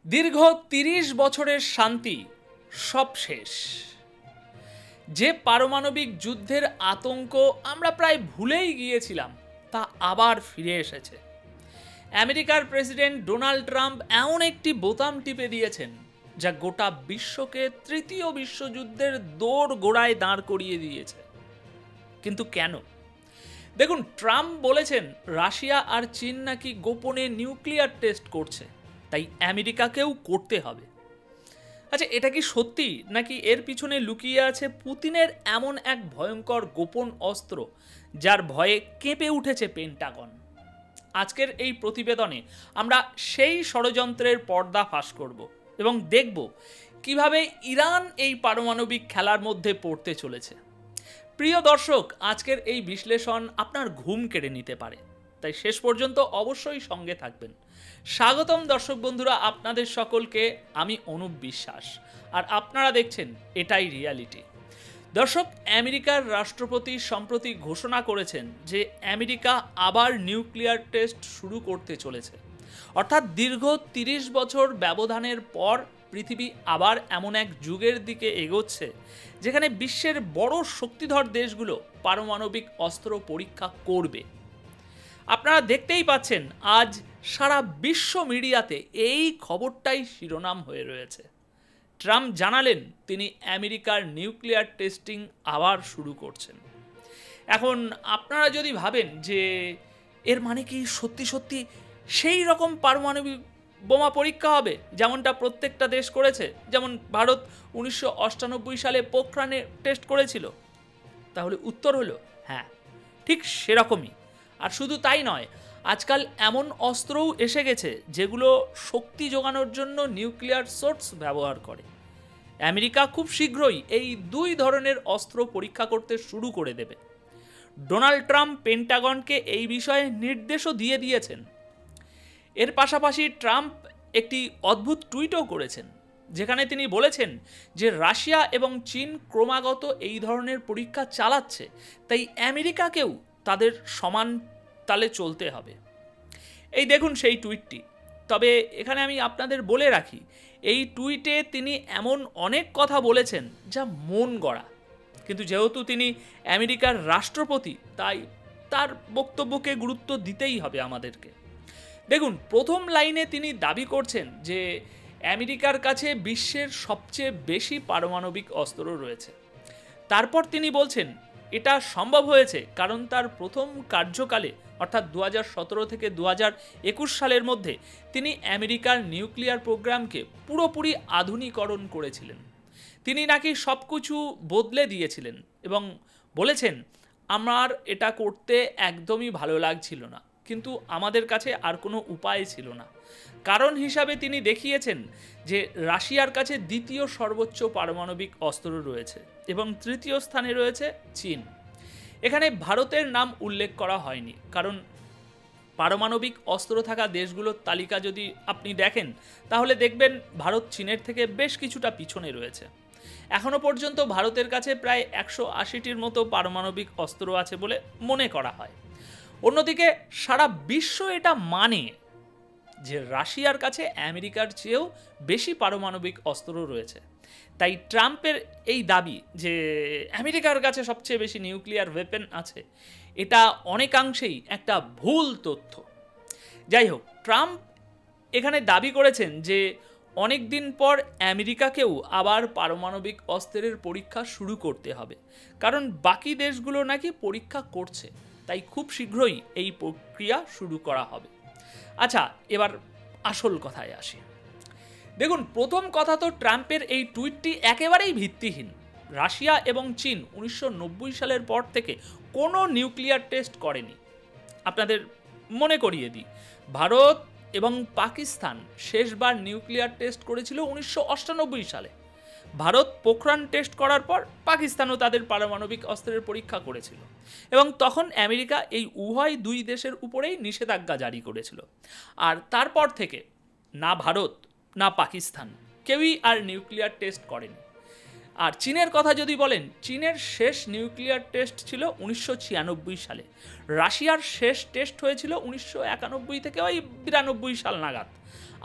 দীর্ঘ ৩০ বছরের শান্তি সব শেষ। যে পারমাণবিক যুদ্ধের আতঙ্ক আমরা প্রায় ভুলেই গিয়েছিলাম তা আবার ফিরে এসেছে। আমেরিকার প্রেসিডেন্ট ডোনাল্ড ট্রাম্প এমন একটি বোতাম টিপে দিয়েছেন যা গোটা বিশ্বকে তৃতীয় বিশ্বযুদ্ধের দোর গোড়ায় দাঁড় করিয়ে দিয়েছে। কিন্তু কেন? দেখুন, ট্রাম্প বলেছেন রাশিয়া আর চীন নাকি গোপনে নিউক্লিয়ার টেস্ট করছে, তাই আমেরিকাকেও করতে হবে। আচ্ছা, এটা কি সত্যি, নাকি এর পিছনে লুকিয়ে আছে পুতিনের এমন এক ভয়ঙ্কর গোপন অস্ত্র যার ভয়ে কেঁপে উঠেছে পেন্টাগন? আজকের এই প্রতিবেদনে আমরা সেই ষড়যন্ত্রের পর্দা ফাঁস করব এবং দেখব কিভাবে ইরান এই পারমাণবিক খেলার মধ্যে পড়তে চলেছে। প্রিয় দর্শক, আজকের এই বিশ্লেষণ আপনার ঘুম কেড়ে নিতে পারে, তাই শেষ পর্যন্ত অবশ্যই সঙ্গে থাকবেন। স্বাগতম দর্শক বন্ধুরা, আপনাদের সকলকে। আমি অনুপ বিশ্বাস, আর আপনারা দেখছেন এটাই রিয়ালিটি। দর্শক, আমেরিকার রাষ্ট্রপতি সম্প্রতি ঘোষণা করেছেন যে আমেরিকা আবার নিউক্লিয়ার টেস্ট শুরু করতে চলেছে। অর্থাৎ দীর্ঘ ৩০ বছর ব্যবধানের পর পৃথিবী আবার এমন এক যুগের দিকে এগোচ্ছে যেখানে বিশ্বের বড় শক্তিধর দেশগুলো পারমাণবিক অস্ত্র পরীক্ষা করবে। আপনারা দেখতেই পাচ্ছেন আজ সারা বিশ্ব মিডিয়াতে এই খবরটাই শিরোনাম হয়ে রয়েছে। ট্রাম্প জানালেন তিনি আমেরিকার নিউক্লিয়ার টেস্টিং আবার শুরু করছেন। এখন আপনারা যদি ভাবেন যে এর মানে কি সত্যি সত্যি সেই রকম পারমাণবিক বোমা পরীক্ষা হবে যেমনটা প্রত্যেকটা দেশ করেছে, যেমন ভারত 1998 সালে পোখরানে টেস্ট করেছিল, তাহলে উত্তর হলো হ্যাঁ, ঠিক সেরকমই। আর শুধু তাই নয়, আজকাল এমন অস্ত্রও এসে গেছে যেগুলো শক্তি যোগানোর জন্য নিউক্লিয়ার সোর্স ব্যবহার করে। আমেরিকা খুব শীঘ্রই এই দুই ধরনের অস্ত্র পরীক্ষা করতে শুরু করে দেবে। ডোনাল্ড ট্রাম্প পেন্টাগনকে এই বিষয়ে নির্দেশও দিয়ে দিয়েছেন। এর পাশাপাশি ট্রাম্প একটি অদ্ভুত টুইটও করেছেন, যেখানে তিনি বলেছেন যে রাশিয়া এবং চীন ক্রমাগত এই ধরনের পরীক্ষা চালাচ্ছে, তাই আমেরিকাকেও তাদের সমান তালে চলতে হবে। এই দেখুন সেই টুইটটি। তবে এখানে আমি আপনাদের বলে রাখি, এই টুইটে তিনি এমন অনেক কথা বলেছেন যা মন গড়া, কিন্তু যেহেতু তিনি আমেরিকার রাষ্ট্রপতি তাই তার বক্তব্যকে গুরুত্ব দিতেই হবে আমাদেরকে। দেখুন, প্রথম লাইনে তিনি দাবি করছেন যে আমেরিকার কাছে বিশ্বের সবচেয়ে বেশি পারমাণবিক অস্ত্র রয়েছে। তারপর তিনি বলছেন এটা সম্ভব হয়েছে কারণ তার প্রথম কার্যকালে অর্থাৎ 2017 থেকে 2021 সালের মধ্যে তিনি আমেরিকার নিউক্লিয়ার প্রোগ্রামকে পুরোপুরি আধুনিকরণ করেছিলেন। তিনি নাকি সব কিছু বদলে দিয়েছিলেন এবং বলেছেন আমার এটা করতে একদমই ভালো লাগছিল না, কিন্তু আমাদের কাছে আর কোনো উপায় ছিল না। কারণ হিসাবে তিনি দেখিয়েছেন যে রাশিয়ার কাছে দ্বিতীয় সর্বোচ্চ পারমাণবিক অস্ত্র রয়েছে এবং তৃতীয় স্থানে রয়েছে চীন। এখানে ভারতের নাম উল্লেখ করা হয়নি, কারণ পারমাণবিক অস্ত্র থাকা দেশগুলোর তালিকা যদি আপনি দেখেন তাহলে দেখবেন ভারত চীনের থেকে বেশ কিছুটা পিছনে রয়েছে। এখনো পর্যন্ত ভারতের কাছে প্রায় 180টির মতো পারমাণবিক অস্ত্র আছে বলে মনে করা হয়। অন্যদিকে সারা বিশ্ব এটা মানে যে রাশিয়ার কাছে আমেরিকার চেয়েও বেশি পারমাণবিক অস্ত্র রয়েছে। তাই ট্রাম্পের এই দাবি যে আমেরিকার কাছে সবচেয়ে বেশি নিউক্লিয়ার ওয়েপন আছে, এটা অনেকাংশেই একটা ভুল তথ্য। যাই হোক, ট্রাম্প এখানে দাবি করেছেন যে অনেক দিন পর আমেরিকাকেও আবার পারমাণবিক অস্ত্রের পরীক্ষা শুরু করতে হবে, কারণ বাকি দেশগুলো নাকি পরীক্ষা করছে, তাই খুব শীঘ্রই এই প্রক্রিয়া শুরু করা হবে। আচ্ছা, এবার আসল কথায় আসি। দেখুন, প্রথম কথা তো ট্রাম্পের এই টুইটটি একেবারেই ভিত্তিহীন। রাশিয়া এবং চীন 1990 সালের পর থেকে কোনো নিউক্লিয়ার টেস্ট করেনি। আপনাদের মনে করিয়ে দিই, ভারত এবং পাকিস্তান শেষবার নিউক্লিয়ার টেস্ট করেছিল 1998 সালে। ভারত পোখরান টেস্ট করার পর পাকিস্তানও তাদের পারমাণবিক অস্ত্রের পরীক্ষা করেছিল এবং তখন আমেরিকা এই উভয় দুই দেশের উপরেই নিষেধাজ্ঞা জারি করেছিল। আর তারপর থেকে না ভারত না পাকিস্তান কেউই আর নিউক্লিয়ার টেস্ট করেনি। আর চীনের কথা যদি বলেন, চীনের শেষ নিউক্লিয়ার টেস্ট ছিল 1996 সালে। রাশিয়ার শেষ টেস্ট হয়েছিল 1991 থেকে 92 সাল নাগাদ।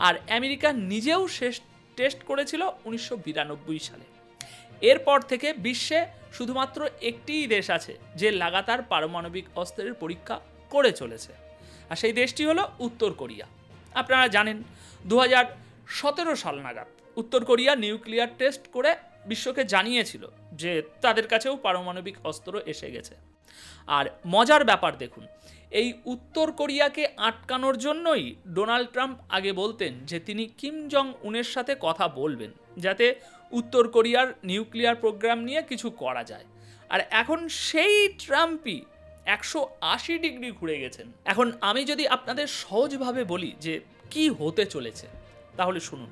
আর আমেরিকা নিজেও শেষ টেস্ট করেছিল 1992 সালে। এরপর থেকে বিশ্বে শুধুমাত্র একটিই দেশ আছে যে লাগাতার পারমাণবিক অস্ত্রের পরীক্ষা করে চলেছে, আর সেই দেশটি হলো উত্তর কোরিয়া। আপনারা জানেন 2017 সাল নাগাদ উত্তর কোরিয়া নিউক্লিয়ার টেস্ট করে বিশ্বকে জানিয়েছিল যে তাদের কাছেও পারমাণবিক অস্ত্র এসে গেছে। আর মজার ব্যাপার দেখুন, এই উত্তর কোরিয়াকে আটকানোর জন্যই ডোনাল্ড ট্রাম্প আগে বলতেন যে তিনি কিম জং উনের সাথে কথা বলবেন যাতে উত্তর কোরিয়ার নিউক্লিয়ার প্রোগ্রাম নিয়ে কিছু করা যায়। আর এখন সেই ট্রাম্পই 180 ডিগ্রি ঘুরে গেছেন। এখন আমি যদি আপনাদের সহজভাবে বলি যে কি হতে চলেছে, তাহলে শুনুন।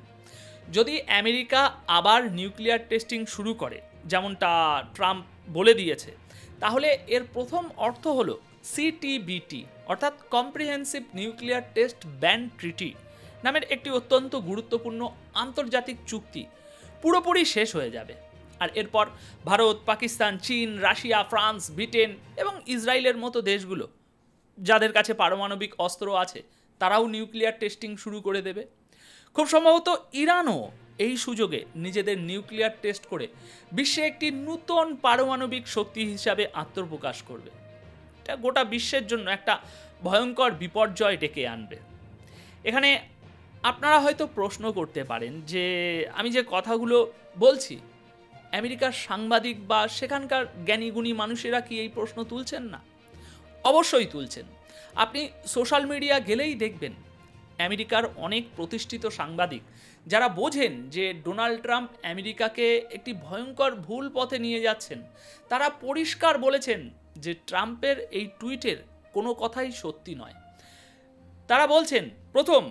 যদি আমেরিকা আবার নিউক্লিয়ার টেস্টিং শুরু করে যেমনটা ট্রাম্প বলে দিয়েছে, তাহলে এর প্রথম অর্থ হলো সিটিবিটি অর্থাৎ comprehensive nuclear test ban treaty নামের একটি অত্যন্ত গুরুত্বপূর্ণ আন্তর্জাতিক চুক্তি পুরোপুরি শেষ হয়ে যাবে। আর এরপর ভারত, পাকিস্তান, চীন, রাশিয়া, ফ্রান্স, ব্রিটেন এবং ইসরায়েলের মতো দেশগুলো যাদের কাছে পারমাণবিক অস্ত্র আছে তারাও নিউক্লিয়ার টেস্টিং শুরু করে দেবে। খুব সম্ভবত ইরানও এই সুযোগে নিজেদের নিউক্লিয়ার টেস্ট করে বিশ্বে একটি নূতন পারমাণবিক শক্তি হিসাবে আত্মপ্রকাশ করবে। এটা গোটা বিশ্বের জন্য একটা ভয়ঙ্কর বিপর্যয় ডেকে আনবে। এখানে আপনারা হয়তো প্রশ্ন করতে পারেন যে আমি যে কথাগুলো বলছি, আমেরিকার সাংবাদিক বা সেখানকার জ্ঞানীগুণী মানুষেরা কি এই প্রশ্ন তুলছেন না? অবশ্যই তুলছেন। আপনি সোশ্যাল মিডিয়া গেলেই দেখবেন আমেরিকার অনেক প্রতিষ্ঠিত সাংবাদিক যারা বোঝেন যে ডোনাল্ড ট্রাম্প আমেরিকাকে একটি ভয়ঙ্কর ভুল পথে নিয়ে যাচ্ছেন, তারা পরিষ্কার বলেছেন যে ট্রাম্পের এই টুইটের কোনো কথাই সত্যি নয়। তারা বলছেন, প্রথম,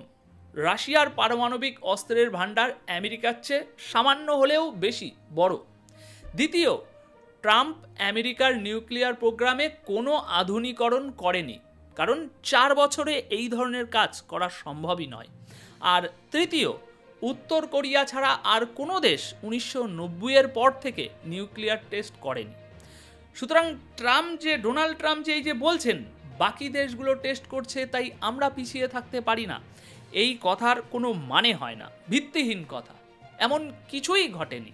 রাশিয়ার পারমাণবিক অস্ত্রের ভাণ্ডার আমেরিকার চেয়ে সামান্য হলেও বেশি বড়। দ্বিতীয়, ট্রাম্প আমেরিকার নিউক্লিয়ার প্রোগ্রামে কোনো আধুনিকরণ করেনি, কারণ 4 বছরে এই ধরনের কাজ করা সম্ভবই নয়। আর তৃতীয়, উত্তর কোরিয়া ছাড়া আর কোনো দেশ 1990-এর পর থেকে নিউক্লিয়ার টেস্ট করেনি। সুতরাং ডোনাল্ড ট্রাম্প যে এই যে বলছেন বাকি দেশগুলো টেস্ট করছে তাই আমরা পিছিয়ে থাকতে পারি না, এই কথার কোনো মানে হয় না, ভিত্তিহীন কথা, এমন কিছুই ঘটেনি।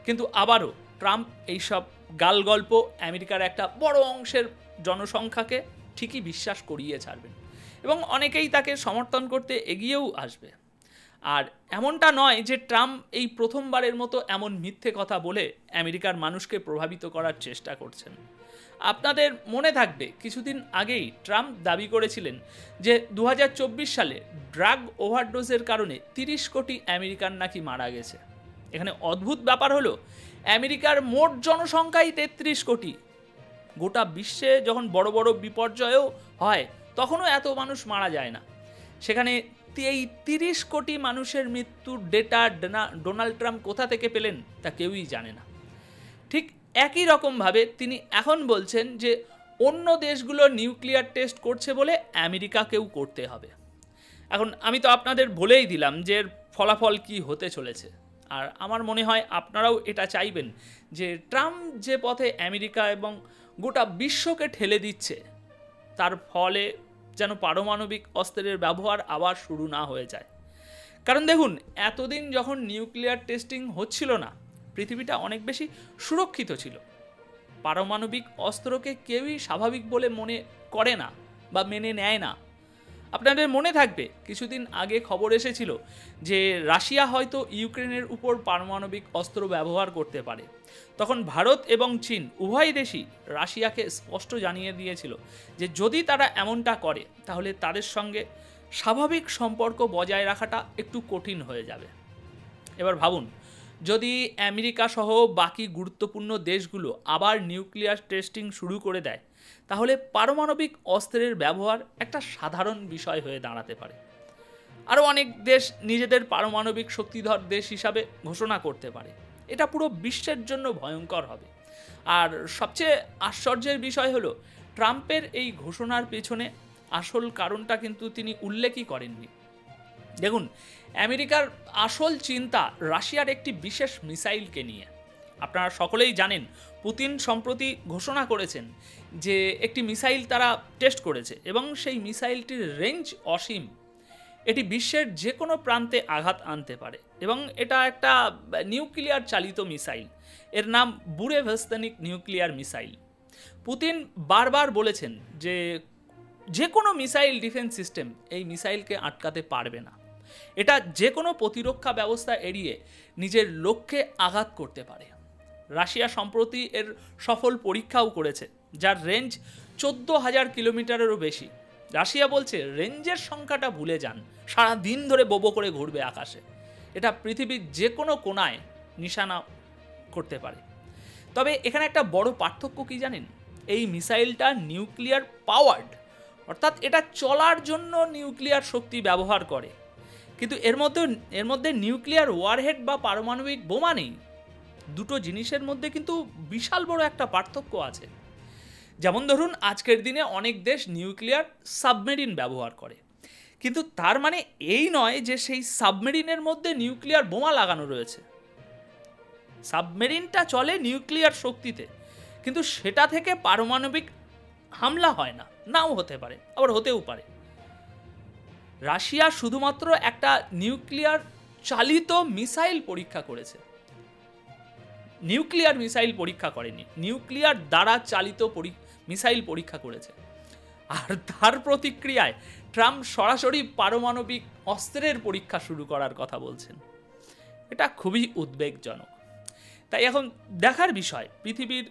কিন্তু আবারও ট্রাম্প এইসব গালগল্প আমেরিকার একটা বড় অংশের জনসংখ্যাকে ঠিকই বিশ্বাস করিয়ে ছাড়বেন এবং অনেকেই তাকে সমর্থন করতে এগিয়েও আসবে। আর এমনটা নয় যে ট্রাম্প এই প্রথমবারের মতো এমন মিথ্যে কথা বলে আমেরিকার মানুষকে প্রভাবিত করার চেষ্টা করছেন। আপনাদের মনে থাকবে কিছুদিন আগেই ট্রাম্প দাবি করেছিলেন যে 2024 সালে ড্রাগ ওভারডোজের কারণে 30 কোটি আমেরিকান নাকি মারা গেছে। এখানে অদ্ভুত ব্যাপার হলো আমেরিকার মোট জনসংখ্যাই 33 কোটি। গোটা বিশ্বে যখন বড় বড় বিপর্যয়ও হয় তখনও এত মানুষ মারা যায় না, সেখানে এই 30 কোটি মানুষের মৃত্যুর ডেটা ডোনাল্ড ট্রাম্প কোথা থেকে পেলেন তা কেউই জানে না। ঠিক একই রকমভাবে তিনি এখন বলছেন যে অন্য দেশগুলো নিউক্লিয়ার টেস্ট করছে বলে আমেরিকাকেও করতে হবে। এখন আমি তো আপনাদের বলেই দিলাম যে এর ফলাফল কি হতে চলেছে, আর আমার মনে হয় আপনারাও এটা চাইবেন যে ট্রাম্প যে পথে আমেরিকা এবং গোটা বিশ্বকে ঠেলে দিচ্ছে তার ফলে যেন পারমাণবিক অস্ত্রের ব্যবহার আবার শুরু না হয়ে যায়। কারণ দেখুন, এতদিন যখন নিউক্লিয়ার টেস্টিং হচ্ছিল না, পৃথিবীটা অনেক বেশি সুরক্ষিত ছিল। পারমাণবিক অস্ত্রকে কেউই স্বাভাবিক বলে মনে করে না বা মেনে নেয় না। আপনাদের মনে থাকবে কিছুদিন আগে খবর এসেছিল যে রাশিয়া হয়তো ইউক্রেনের উপর পারমাণবিক অস্ত্র ব্যবহার করতে পারে। তখন ভারত এবং চীন উভয় দেশই রাশিয়াকে স্পষ্ট জানিয়ে দিয়েছিল যে যদি তারা এমনটা করে তাহলে তাদের সঙ্গে স্বাভাবিক সম্পর্ক বজায় রাখাটা একটু কঠিন হয়ে যাবে। এবার ভাবুন, যদি আমেরিকা সহ বাকি গুরুত্বপূর্ণ দেশগুলো আবার নিউক্লিয়ার টেস্টিং শুরু করে দেয়, তাহলে পারমাণবিক অস্ত্রের ব্যবহার একটা সাধারণ বিষয় হয়ে দাঁড়াতে পারে। আরও অনেক দেশ নিজেদের পারমাণবিক শক্তিধর দেশ হিসাবে ঘোষণা করতে পারে। এটা পুরো বিশ্বের জন্য ভয়ঙ্কর হবে। আর সবচেয়ে আশ্চর্যের বিষয় হলো ট্রাম্পের এই ঘোষণার পেছনে আসল কারণটা কিন্তু তিনি উল্লেখই করেননি। দেখুন, আমেরিকার আসল চিন্তা রাশিয়ার একটি বিশেষ মিসাইলকে নিয়ে। আপনারা সকলেই জানেন পুতিন সম্প্রতি ঘোষণা করেছেন যে একটি মিসাইল তারা টেস্ট করেছে এবং সেই মিসাইলটির রেঞ্জ অসীম। এটি বিশ্বের যে কোনো প্রান্তে আঘাত আনতে পারে এবং এটা একটা নিউক্লিয়ার চালিত মিসাইল। এর নাম বুরেভেস্তনিক নিউক্লিয়ার মিসাইল। পুতিন বারবার বলেছেন যে যে কোনো মিসাইল ডিফেন্স সিস্টেম এই মিসাইলকে আটকাতে পারবে না। এটা যে কোনো প্রতিরক্ষা ব্যবস্থা এড়িয়ে নিজের লক্ষ্যে আঘাত করতে পারে। রাশিয়া সম্প্রতি এর সফল পরীক্ষাও করেছে, যার রেঞ্জ 14,000 কিলোমিটারেরও বেশি। রাশিয়া বলছে রেঞ্জের সংখ্যাটা ভুলে যান, সারা দিন ধরে বোবো করে ঘুরবে আকাশে। এটা পৃথিবীর যে কোনো কোনায় নিশানা করতে পারে। তবে এখানে একটা বড় পার্থক্য কি জানেন? এই মিসাইলটা নিউক্লিয়ার পাওয়ার্ড, অর্থাৎ এটা চলার জন্য নিউক্লিয়ার শক্তি ব্যবহার করে, কিন্তু এর মধ্যে নিউক্লিয়ার ওয়ারহেড বা পারমাণবিক বোমা নেই। দুটো জিনিসের মধ্যে কিন্তু বিশাল বড় একটা পার্থক্য আছে। যেমন ধরুন, আজকের দিনে অনেক দেশ নিউক্লিয়ার সাবমেরিন ব্যবহার করে, কিন্তু তার মানে এই নয় যে সেই সাবমেরিনের মধ্যে নিউক্লিয়ার বোমা লাগানো রয়েছে। সাবমেরিনটা চলে নিউক্লিয়ার শক্তিতে, কিন্তু সেটা থেকে পারমাণবিক হামলা হয় না, নাও হতে পারে, আবার হতেও পারে। রাশিয়া শুধুমাত্র একটা নিউক্লিয়ার চালিত মিসাইল পরীক্ষা করেছে, নিউক্লিয়ার মিসাইল পরীক্ষা করেনি, নিউক্লিয়ার দ্বারা চালিত মিসাইল পরীক্ষা করেছে। আর তার প্রতিক্রিয়ায় ট্রাম্প সরাসরি পারমাণবিক অস্ত্রের পরীক্ষা শুরু করার কথা বলছেন। এটা খুবই উদ্বেগজনক। তাই এখন দেখার বিষয়, পৃথিবীর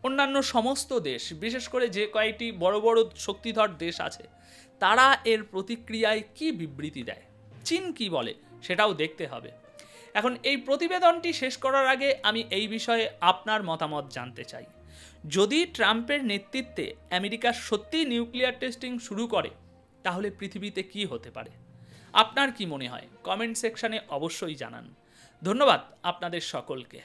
অন্যান্য সমস্ত দেশ, বিশেষ করে যে কয়েকটি বড় বড় শক্তিধর দেশ আছে, তারা এর প্রতিক্রিয়ায় কি বিবৃতি দেয়, চীন কি বলে, সেটাও দেখতে হবে। এখন এই প্রতিবেদনটি শেষ করার আগে আমি এই বিষয়ে আপনার মতামত জানতে চাই। যদি ট্রাম্পের নেতৃত্বে আমেরিকা সত্যি নিউক্লিয়ার টেস্টিং শুরু করে, তাহলে পৃথিবীতে কি হতে পারে? আপনার কি মনে হয়? কমেন্ট সেকশনে অবশ্যই জানান। ধন্যবাদ আপনাদের সকলকে।